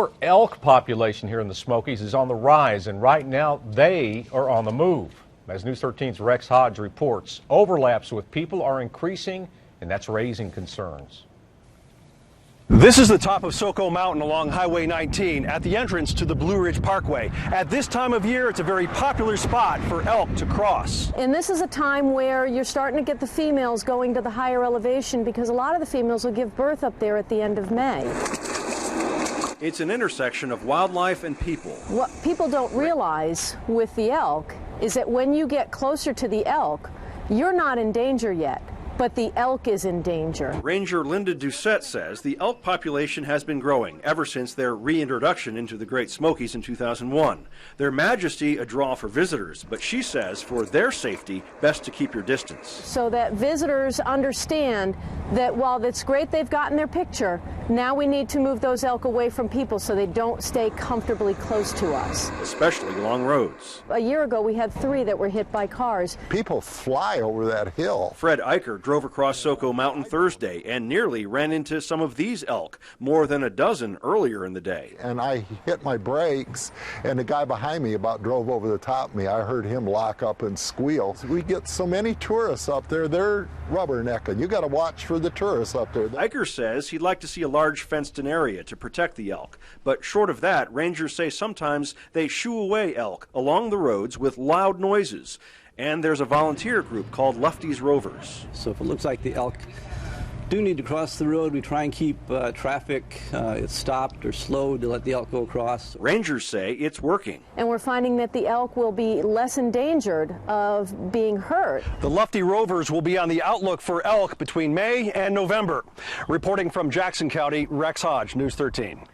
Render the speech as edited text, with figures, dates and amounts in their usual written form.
Our elk population here in the Smokies is on the rise, and right now they are on the move. As News 13's Rex Hodge reports, overlaps with people are increasing, and that's raising concerns. This is the top of Soco Mountain along Highway 19 at the entrance to the Blue Ridge Parkway. At this time of year, it's a very popular spot for elk to cross. And this is a time where you're starting to get the females going to the higher elevation because a lot of the females will give birth up there at the end of May. It's an intersection of wildlife and people. What people don't realize with the elk is that when you get closer to the elk, you're not in danger yet, but the elk is in danger. Ranger Lynda Doucette says the elk population has been growing ever since their reintroduction into the Great Smokies in 2001. Their majesty a draw for visitors, but she says for their safety, best to keep your distance. So that visitors understand that while it's great they've gotten their picture, now we need to move those elk away from people so they don't stay comfortably close to us. Especially along roads. A year ago we had 3 that were hit by cars. People fly over that hill. Fred Eicher drove across Soco Mountain Thursday and nearly ran into some of these elk, more than a dozen earlier in the day. And I hit my brakes, and the guy behind me about drove over the top of me. I heard him lock up and squeal. We get so many tourists up there, they're rubbernecking. You got to watch for the tourists up there. Eicher says he'd like to see a large fenced-in area to protect the elk, but short of that, rangers say sometimes they shoo away elk along the roads with loud noises. And there's a volunteer group called Lefty's Rovers. So if it looks like the elk do need to cross the road, we try and keep traffic stopped or slowed to let the elk go across. Rangers say it's working. And we're finding that the elk will be less endangered of being hurt. The Lefty Rovers will be on the outlook for elk between May and November. Reporting from Jackson County, Rex Hodge, News 13.